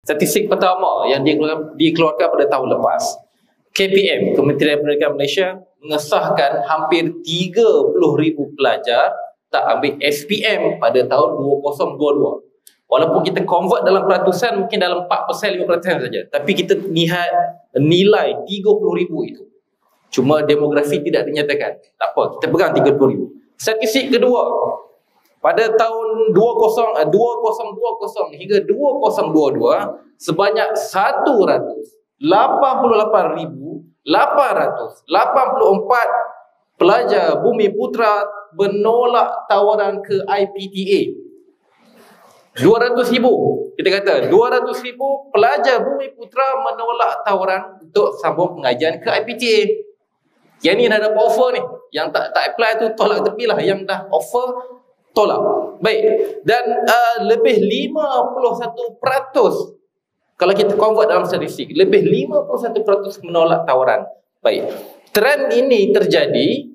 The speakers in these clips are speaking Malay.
Statistik pertama yang dikeluarkan pada tahun lepas, KPM, Kementerian Pendidikan Malaysia, mengesahkan hampir 30,000 pelajar tak ambil SPM pada tahun 2022. Walaupun kita convert dalam peratusan mungkin dalam 4%, 5% saja, tapi kita lihat nilai 30,000 itu. Cuma demografi tidak dinyatakan. Tak apa, kita pegang 30,000. Statistik kedua, pada tahun 2020 hingga 2022, sebanyak 188,884 pelajar Bumi Putra menolak tawaran ke IPTA. 200,000, kita kata 200,000 pelajar Bumi Putra menolak tawaran untuk sambung pengajian ke IPTA. Yang ni dah dapat offer ni, yang tak apply tu tolak tepi lah, yang dah offer tolak. Baik, dan lebih 51%, kalau kita convert dalam statistik, lebih 51% menolak tawaran. Baik, trend ini terjadi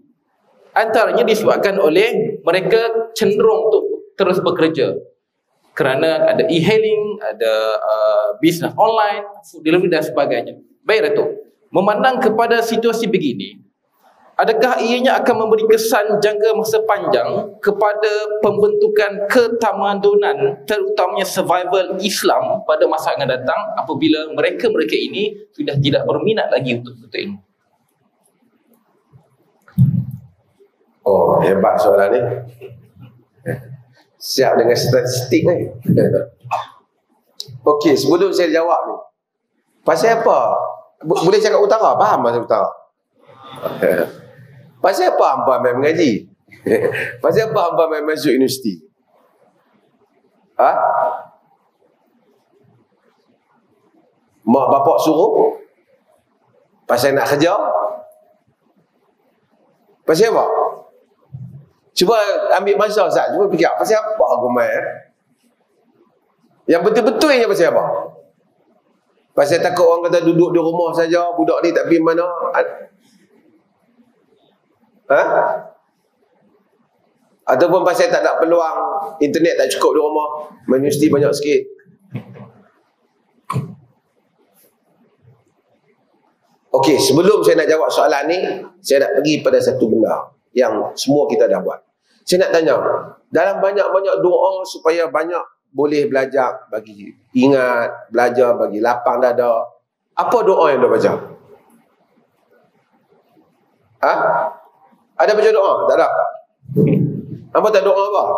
antaranya disebabkan oleh mereka cenderung untuk terus bekerja, kerana ada e-hailing, ada bisnes online, food delivery dan sebagainya. Baik Datuk, memandang kepada situasi begini, adakah ianya akan memberi kesan jangka masa panjang kepada pembentukan ketamadunan, terutamanya survival Islam pada masa akan datang, apabila mereka-mereka ini sudah tidak berminat lagi untuk ilmu? Oh, hebat soalan ni. Siap dengan statistik ni. Okey, sebelum saya jawab ni, pasal apa? Boleh cakap utara? Faham pasal utara? Pasal apa hampa main mengaji? Pasal apa hampa main masuk universiti? Ha? Mak bapak suruh? Pasal nak kerja? Pasal apa? Cuba ambil masa Ustaz, cuba fikir pasal apa aku main? Yang betul-betulnya pasal apa? Pasal takut orang kata duduk di rumah saja, budak ni tak pergi mana? Ha? Ataupun pasal tak ada peluang, internet tak cukup di rumah, universiti banyak sikit. Okey, sebelum saya nak jawab soalan ni, saya nak pergi pada satu benda yang semua kita dah buat. Saya nak tanya, dalam banyak-banyak doa supaya banyak boleh belajar, bagi ingat, belajar bagi lapang dada, apa doa yang dah baca? Ha? Ada baca doa? Tak ada? Apa tak doa apa?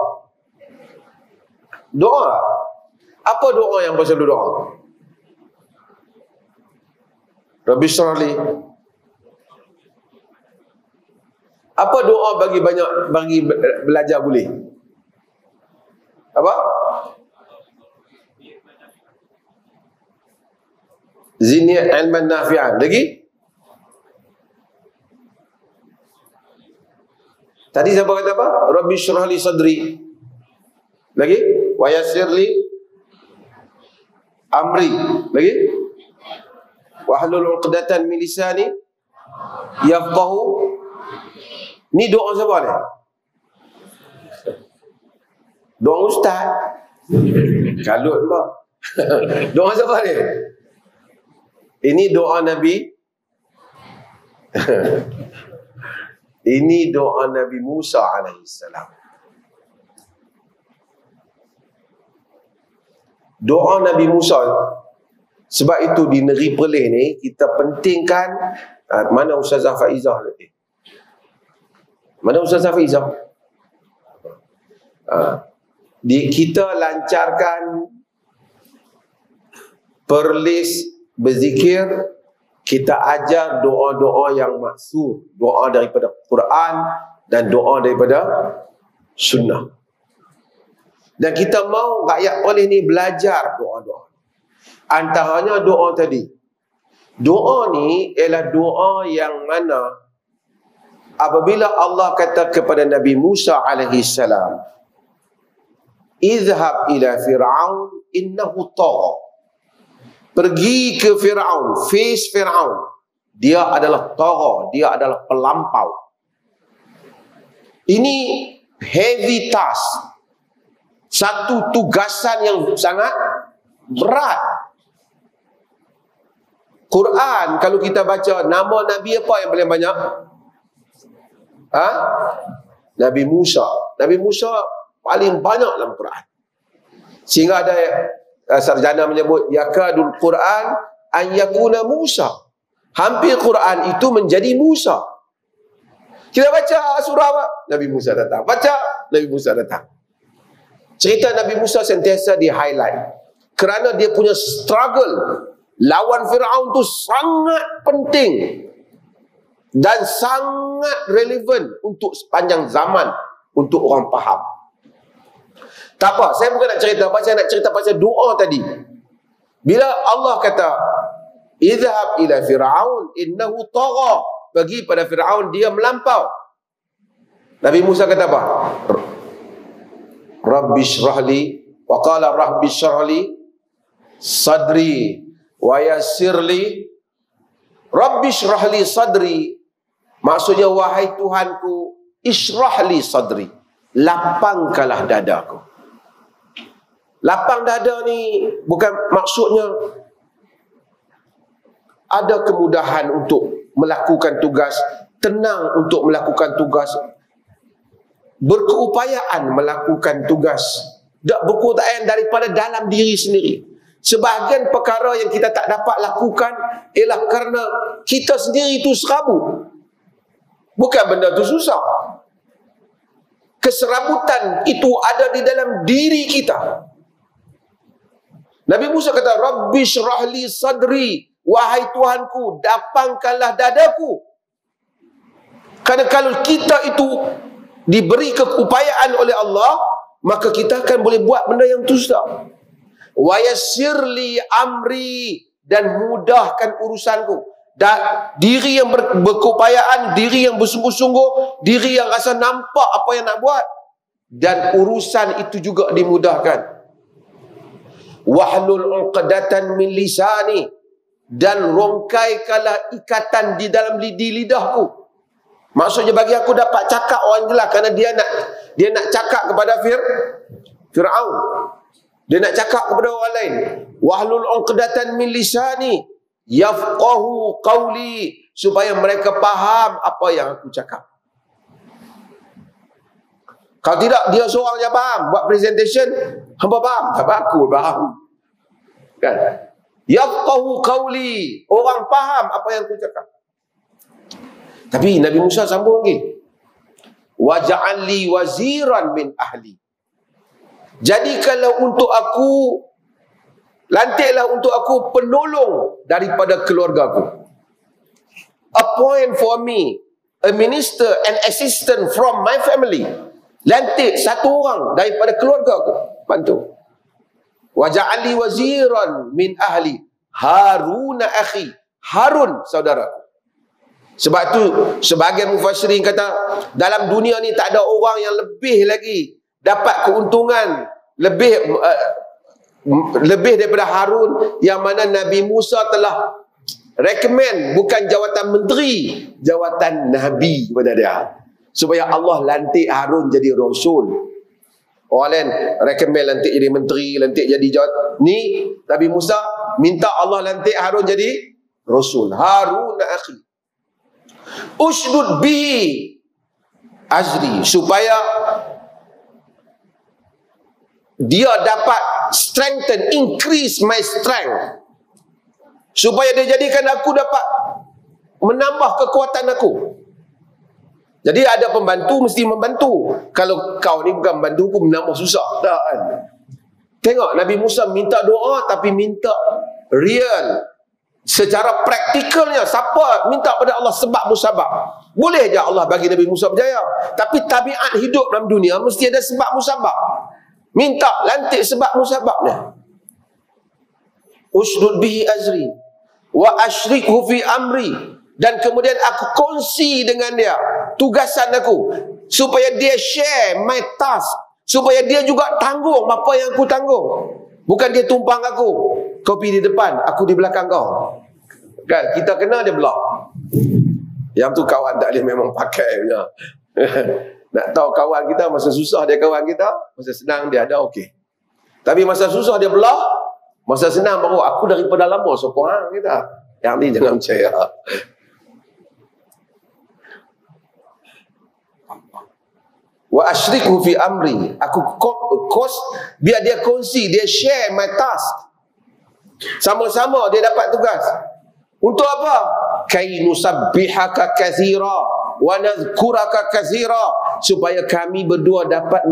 Doa? Apa doa yang baca doa? Rabbi syrahli. Apa doa bagi banyak, bagi belajar boleh? Apa? Zidni ilman nafi'an. Lagi? Tadi siapa kata apa? Rabbi syrah li sadri. Lagi? Wa yassir li amri. Lagi? Wa hlul 'uqdatan min lisani yafqahu. Ni doa siapa ni? Doa ustaz. Kalut pula. Doa siapa ni? Ini doa Nabi. Ini doa Nabi Musa alaihissalam. Doa Nabi Musa. Sebab itu di negeri Perlis ni kita pentingkan mana Ustazah Faizah ni? Mana Ustazah Faizah? Kita lancarkan Perlis berzikir, kita ajar doa-doa yang maksud, doa daripada Quran dan doa daripada sunnah. Dan kita mau rakyat Perlis ni belajar doa-doa. Antaranya doa tadi. Doa ni ialah doa yang mana apabila Allah kata kepada Nabi Musa alaihi salam, "Izhab ila Fir'aun innahu tagha." Pergi ke Fir'aun, face Fir'aun. Dia adalah tagha, dia adalah pelampau. Ini heavy task. Satu tugasan yang sangat berat. Quran kalau kita baca, nama Nabi apa yang paling banyak? Nabi Musa. Nabi Musa paling banyak dalam Quran. Sehingga ada sarjana menyebut yakadul Quran an yakuna Musa. Hampir Quran itu menjadi Musa. Kita baca surah apa? Nabi Musa datang. Baca, Nabi Musa datang. Cerita Nabi Musa sentiasa di highlight kerana dia punya struggle lawan Firaun tu sangat penting dan sangat relevan untuk sepanjang zaman untuk orang faham. Tak apa, saya bukan nak cerita apa, saya nak cerita pasal doa tadi. Bila Allah kata idhab ila Firaun innahu tagha, pergi pada Firaun, dia melampau. Nabi Musa kata apa? Rabbi syrahli, wa qala rabbi syrahli sadri wa yassirli. Rabbi syrahli sadri, maksudnya wahai Tuhanku, isyrahli sadri, lapangkanlah dadaku. Lapang dada ni bukan maksudnya ada kemudahan untuk melakukan tugas, tenang untuk melakukan tugas, berkeupayaan melakukan tugas, tak berkeupayaan daripada dalam diri sendiri. Sebahagian perkara yang kita tak dapat lakukan ialah kerana kita sendiri itu serabut. Bukan benda tu susah. Keserabutan itu ada di dalam diri kita. Nabi Musa kata, Rabbi syrahli sadri, wahai Tuhanku, lapangkanlah dadaku. Kerana kalau kita itu diberi keupayaan oleh Allah, maka kita akan boleh buat benda yang susah. Wa yassirli amri, dan mudahkan urusanku. Dan diri yang berkeupayaan, diri yang bersungguh-sungguh, diri yang rasa nampak apa yang nak buat, dan urusan itu juga dimudahkan. Wahlul 'uqdatan min lisani, dan rongkaikanlah ikatan di dalam lidahku. Maksudnya bagi aku dapat cakap orang jelas, kerana dia nak cakap kepada Firaun. Dia nak cakap kepada orang lain. Wahlul 'uqdatan min lisani yafqahu qawli, supaya mereka faham apa yang aku cakap. Kalau tidak, dia seorang yang faham buat presentation, hamba faham, tak aku faham. Kan? Yafqahu qawli, orang faham apa yang aku cakap. Tapi Nabi Musa sambung lagi. Waj'al li waziran min ahli. Jadi kalau untuk aku, lantiklah untuk aku penolong daripada keluarga aku. Appoint for me a minister and assistant from my family. Lantik satu orang daripada keluarga aku, bantu. Waj'al li waziran min ahli Harun akhi, Harun saudaraku. Sebab tu sebahagian mufassirin kata dalam dunia ni tak ada orang yang lebih lagi dapat keuntungan lebih daripada Harun, yang mana Nabi Musa telah recommend bukan jawatan menteri, jawatan Nabi kepada dia, supaya Allah lantik Harun jadi Rasul. Orang lain recommend lantik jadi menteri, lantik jadi jawatan. Ni Nabi Musa minta Allah lantik Harun jadi Rasul. Harun akhi ushdud bihi azri, supaya dia dapat strengthen, increase my strength, supaya dia jadikan aku dapat menambah kekuatan aku. Jadi ada pembantu mesti membantu. Kalau kau ni bukan membantu pun menambah susah. Tak kan? Tengok Nabi Musa minta doa, tapi minta real. Secara praktikalnya, siapa minta pada Allah sebab musabab? Boleh je Allah bagi Nabi Musa berjaya. Tapi tabiat hidup dalam dunia mesti ada sebab musabab. Minta lantik sebab musababnya. Ushdud bihi azri wa asyrikhu fi amri, dan kemudian aku kongsi dengan dia tugasan aku, supaya dia share my task, supaya dia juga tanggung apa yang aku tanggung. Bukan dia tumpang aku, kau pergi di depan, aku di belakang kau. Kan kita kena dia belak. Yang tu kawan tak boleh memang pakai punya. Nak tahu kawan kita, masa susah dia kawan kita, masa senang dia ada okey. Tapi masa susah dia belah, masa senang baru aku daripada lama sokong kita. Yang ni jangan percaya. Wa asyriku fi amri. Aku biar dia kongsi, dia share my task. Sama-sama dia dapat tugas. Untuk apa? Kai nusabbihaka katsira wa nadhkuraka katsira, supaya kami berdua dapat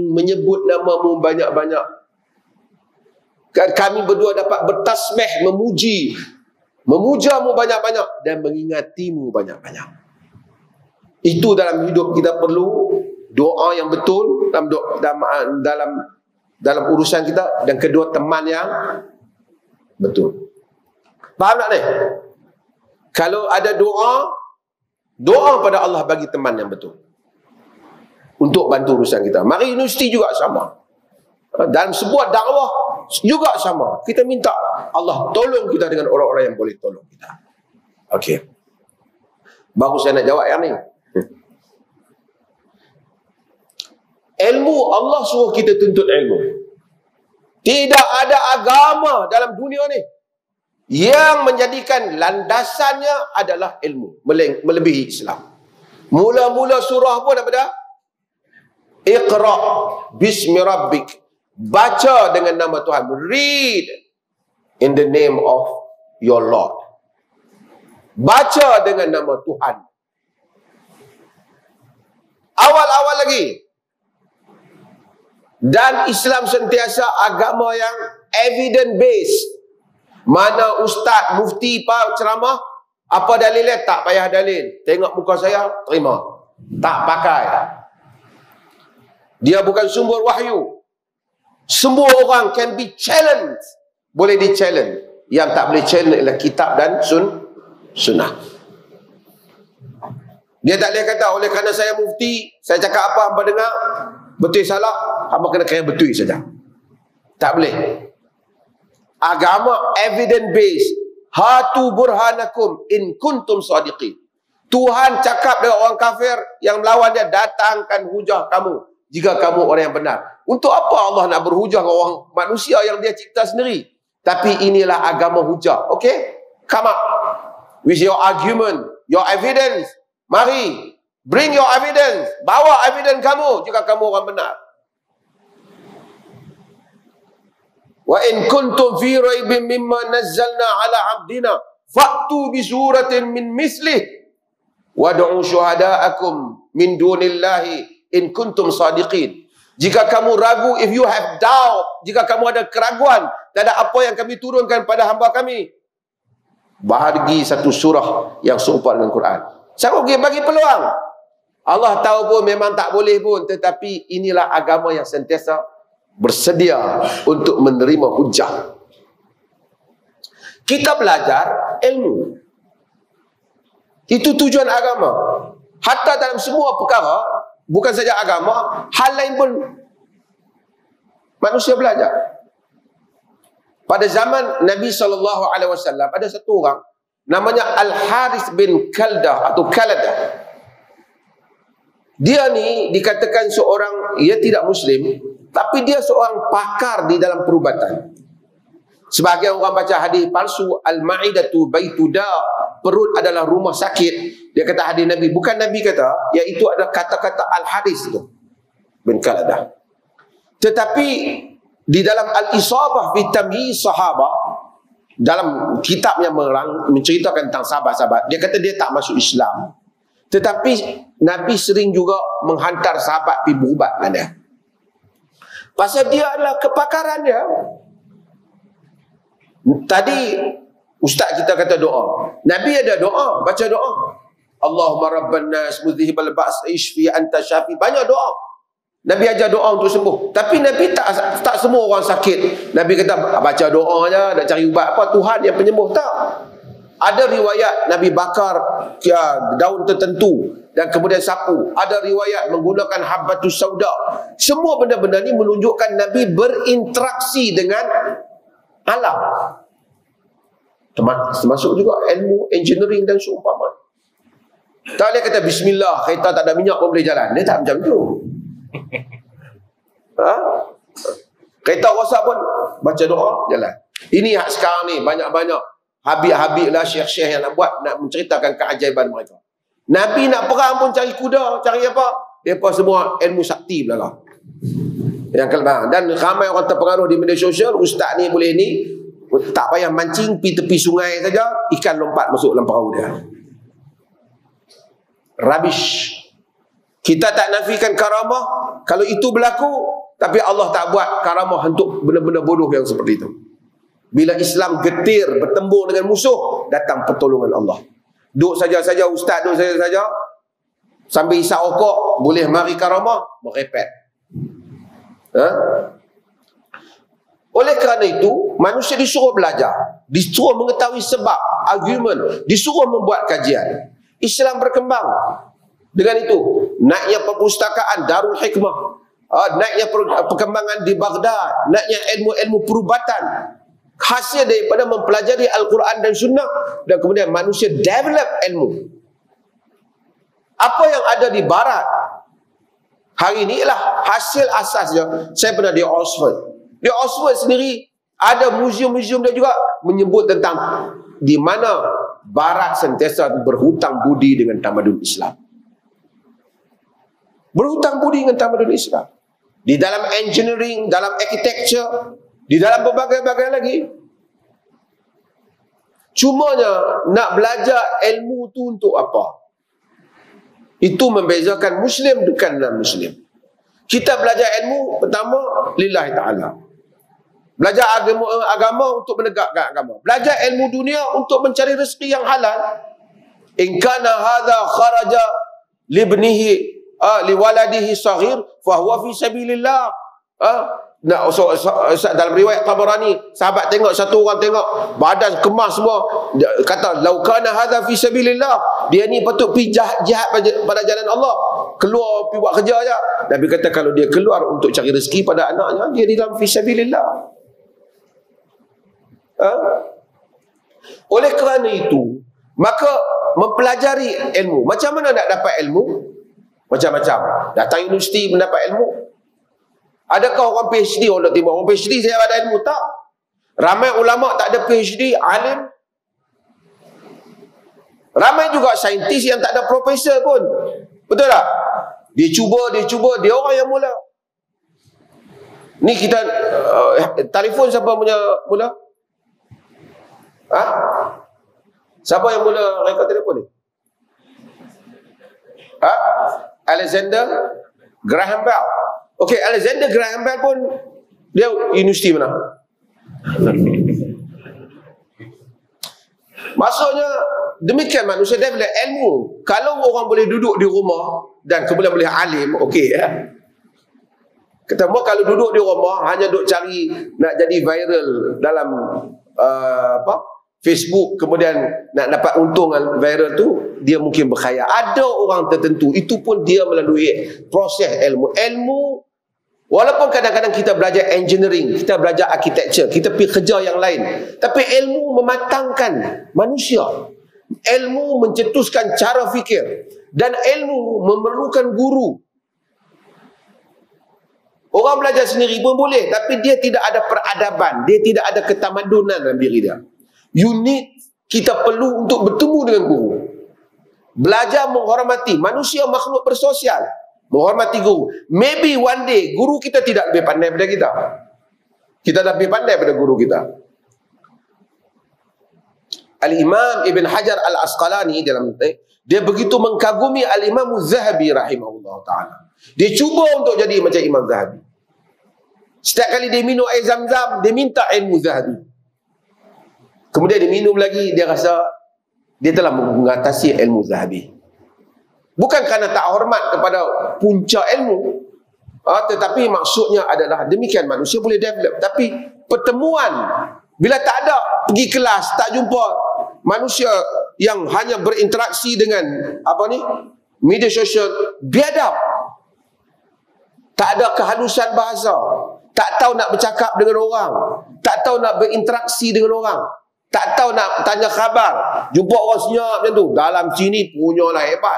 menyebut namamu banyak-banyak. Kami berdua dapat bertasbih, memujamu banyak-banyak dan mengingatimu banyak-banyak. Itu dalam hidup kita perlu doa yang betul dalam urusan kita, dan kedua teman yang betul. Faham tak ni? Kalau ada doa pada Allah bagi teman yang betul untuk bantu urusan kita. Mari universiti juga sama. Dalam sebuah dakwah juga sama. Kita minta Allah tolong kita dengan orang-orang yang boleh tolong kita. Okey. Baru saya nak jawab yang ni. Ilmu, Allah suruh kita tuntut ilmu. Tidak ada agama dalam dunia ni yang menjadikan landasannya adalah ilmu, melebihi Islam. Mula-mula surah pun daripada Iqra bismi rabbik, baca dengan nama Tuhan, read in the name of your Lord, baca dengan nama Tuhan. Awal-awal lagi. Dan Islam sentiasa agama yang evidence based. Mana ustaz, mufti, ceramah, apa dalilnya? Tak payah dalil. Tengok muka saya, terima. Tak pakai. Dia bukan sumber wahyu. Semua orang can be challenged. Boleh di challenge. Yang tak boleh challenge adalah kitab dan sunnah. Dia tak boleh kata, oleh kerana saya mufti, saya cakap apa hamba dengar, betul salah, hamba kena kira betul saja. Tak boleh. Agama evidence based. Hatu burhanakum in kuntum sadiqin. Tuhan cakap dengan orang kafir yang melawan dia, datangkan hujah kamu jika kamu orang yang benar. Untuk apa Allah nak berhujah dengan orang manusia yang dia cipta sendiri? Tapi inilah agama hujah. Okay? Come up with your argument, your evidence. Mari, bring your evidence. Bawa evidence kamu jika kamu orang benar. Wa in kuntum fi raibin mimma nazzalna ala abdina fa'tu bi suratin min mislih wad'u syuhada'akum min dunillahi in kuntum sadiqin. Jika kamu ragu, if you have doubt, jika kamu ada keraguan terhadap apa yang kami turunkan pada hamba kami, bagi satu surah yang serupa dengan Quran. Siapa bagi peluang? Allah tahu pun memang tak boleh pun, tetapi inilah agama yang sentiasa bersedia untuk menerima hujah. Kita belajar ilmu. Itu tujuan agama. Hatta dalam semua perkara, bukan saja agama, hal lain pun manusia belajar. Pada zaman Nabi SAW ada satu orang namanya Al-Harith bin Kaldah atau Kaladah. Dia ni dikatakan seorang, ia tidak Muslim, tapi dia seorang pakar di dalam perubatan. Sebahagian orang baca hadis palsu, Al-Ma'idatu Baituda, perut adalah rumah sakit. Dia kata hadis Nabi, bukan Nabi kata, iaitu adalah kata-kata Al-Harith itu bin Kaladah. Tetapi di dalam Al-Isabah fi Tamyiz Sahabah, dalam kitab yang menceritakan tentang sahabat-sahabat, dia kata dia tak masuk Islam. Tetapi Nabi sering juga menghantar sahabat pergi berubat dengan dia. Pasal dia adalah kepakaran dia. Tadi ustaz kita kata doa. Nabi ada doa, baca doa. Allahumma rabban nas mudhhibal ba's ishfi anta syafi. Banyak doa. Nabi ajar doa untuk sembuh. Tapi Nabi tak semua orang sakit Nabi kata baca doa je, nak cari ubat apa, Tuhan yang penyembuh. Tak. Ada riwayat Nabi bakar daun tertentu dan kemudian sapu. Ada riwayat menggunakan habbatus sauda. Semua benda-benda ni menunjukkan Nabi berinteraksi dengan alam. Termasuk juga ilmu engineering dan seumpama. Tak boleh kata bismillah, kereta tak ada minyak pun boleh jalan. Dia tak macam tu. Kereta rosak pun baca doa, jalan. Ini hak sekarang ni banyak-banyak Habib-habib lah, syekh-syekh yang nak buat, nak menceritakan keajaiban mereka. Nabi nak perang pun cari kuda, cari apa? Mereka semua ilmu sakti belaka. Yang kelima. Dan ramai orang terpengaruh di media sosial, ustaz ni boleh ni, tak payah mancing, pergi tepi sungai saja, ikan lompat masuk dalam perahu dia. Rubbish. Kita tak nafikan karamah kalau itu berlaku, tapi Allah tak buat karamah untuk benda-benda bodoh yang seperti itu. Bila Islam getir bertembung dengan musuh, datang pertolongan Allah. Duduk saja-saja ustaz, duduk saja-saja sambil isap rokok, boleh mari karamah, merepet. Oleh kerana itu, manusia disuruh belajar, disuruh mengetahui sebab, argument, disuruh membuat kajian. Islam berkembang. Dengan itu, naiknya perpustakaan Darul Hikmah, naiknya perkembangan di Baghdad, naiknya ilmu-ilmu perubatan, hasil daripada mempelajari Al-Quran dan Sunnah, dan kemudian manusia develop ilmu. Apa yang ada di Barat hari ini ialah hasil asasnya. Saya pernah di Oxford. Di Oxford sendiri ada muzium-muzium dia juga menyebut tentang di mana Barat sentiasa berhutang budi dengan tamadun Islam. Berhutang budi dengan tamadun Islam. Di dalam engineering, dalam architecture, di dalam berbagai-bagai lagi. Cumanya nak belajar ilmu tu untuk apa? Itu membezakan Muslim dengan non-Muslim. Kita belajar ilmu pertama lillahi ta'ala. Belajar agama untuk menegakkan agama. Belajar ilmu dunia untuk mencari rezeki yang halal. In kana hadha kharaja libnihi liwaladihi saghir fahuwa fi sabilillah. Dalam riwayat Tabarani, sahabat tengok, satu orang tengok badan kemas semua, dia kata laukana hadza fi sabilillah, dia ni patut pergi jihad pada jalan Allah, keluar pergi buat kerja aja. Nabi kata kalau dia keluar untuk cari rezeki pada anaknya, dia di dalam fi sabilillah. Oleh kerana itu, maka mempelajari ilmu. Macam mana nak dapat ilmu? Macam-macam. Datang universiti mendapat ilmu. Adakah orang PhD orang nak timbul? Orang PhD saya ada ilmu? Tak. Ramai ulama tak ada PhD, alim. Ramai juga saintis yang tak ada profesor pun. Betul tak? Dia cuba, dia orang yang mula. Ni kita telefon siapa punya mula? Siapa yang mula rekod telefon ni? Alexander Graham Bell. Okey, Alexander Graham Bell pun dia universiti mana? Maksudnya demikian manusia develop ilmu. Kalau orang boleh duduk di rumah dan kemudian boleh alim, okey ya. Ketemu kalau duduk di rumah hanya duk cari nak jadi viral dalam Facebook, kemudian nak dapat untungan viral tu, dia mungkin berkhayal. Ada orang tertentu, itu pun dia melalui proses ilmu. Walaupun kadang-kadang kita belajar engineering, kita belajar architecture, kita pergi kerja yang lain, tapi ilmu mematangkan manusia. Ilmu mencetuskan cara fikir, dan ilmu memerlukan guru. Orang belajar sendiri pun boleh, tapi dia tidak ada peradaban, dia tidak ada ketamadunan dalam diri dia. Kita perlu untuk bertemu dengan guru. Belajar menghormati. Manusia makhluk bersosial. Menghormati guru. Maybe one day guru kita tidak lebih pandai daripada kita. Kita lebih pandai daripada guru kita. Al-Imam Ibn Hajar Al-Asqalani dia begitu mengkagumi Al-Imam Az-Zahabi rahimahullah ta'ala. Dia cuba untuk jadi macam Imam Zahabi. Setiap kali dia minum air Zam-Zam, dia minta ilmu Zahabi. Kemudian dia minum lagi, dia rasa dia telah mengatasi ilmu Zahabi. Bukan kerana tak hormat kepada punca ilmu, tetapi maksudnya adalah demikian manusia boleh develop. Tapi pertemuan, bila tak ada pergi kelas, tak jumpa manusia yang hanya berinteraksi dengan media sosial, biadab. Tak ada kehalusan bahasa, tak tahu nak bercakap dengan orang, tak tahu nak berinteraksi dengan orang, tak tahu nak tanya khabar. Jumpa orang senyap macam tu, dalam sini punyalah hebat,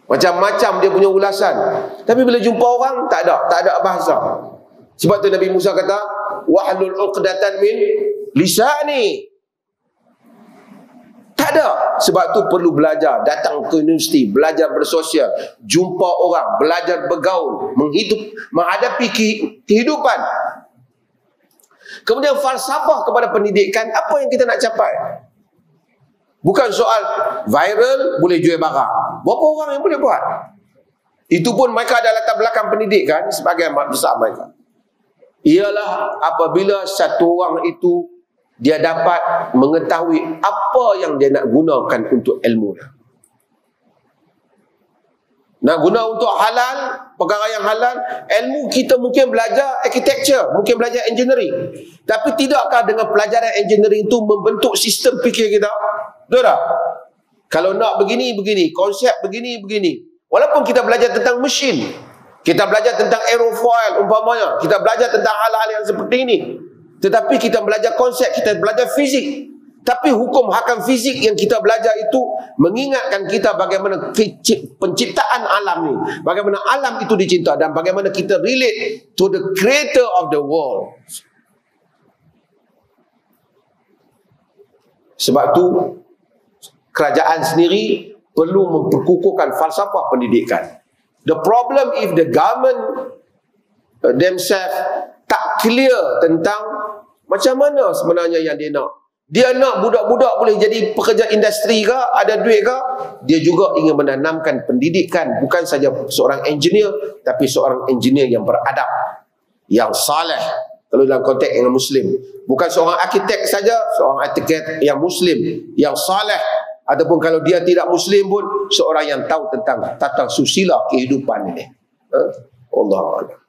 macam-macam dia punya ulasan. Tapi bila jumpa orang, tak ada bahasa. Sebab tu Nabi Musa kata, wahlul uqdatan min lisani. Tak ada. Sebab tu perlu belajar, datang ke universiti, belajar bersosial, jumpa orang, belajar bergaul, menghadapi kehidupan. Kemudian falsafah kepada pendidikan, apa yang kita nak capai? Bukan soal viral, boleh jual barang. Berapa orang yang boleh buat? Itu pun mereka ada latar belakang pendidikan sebagai amat besar mereka. Ialah apabila satu orang itu dia dapat mengetahui apa yang dia nak gunakan untuk ilmu dia. Nak guna untuk halal, perkara yang halal. Ilmu kita mungkin belajar architecture, mungkin belajar engineering. Tapi tidakkah dengan pelajaran engineering itu membentuk sistem fikir kita? Betul tak? Kalau nak begini, konsep begini. Walaupun kita belajar tentang mesin, kita belajar tentang aerofoil umpamanya, kita belajar tentang hal-hal yang seperti ini. Tetapi kita belajar konsep, kita belajar fizik. Tapi hukum hakam fizik yang kita belajar itu mengingatkan kita bagaimana penciptaan alam ni, bagaimana alam itu dicinta dan bagaimana kita relate to the creator of the world. Sebab tu kerajaan sendiri perlu memperkukuhkan falsafah pendidikan. The problem if the government themselves tak clear tentang macam mana sebenarnya yang dia nak. Dia nak budak-budak boleh jadi pekerja industri ke, ada duit ke? Dia juga ingin menanamkan pendidikan, bukan saja seorang engineer, tapi seorang engineer yang beradab, yang saleh. Kalau dalam konteks yang Muslim, bukan seorang arkitek saja, seorang arkitek yang Muslim, yang saleh. Ataupun kalau dia tidak Muslim pun, seorang yang tahu tentang tata susila kehidupan ini. Allah Allah.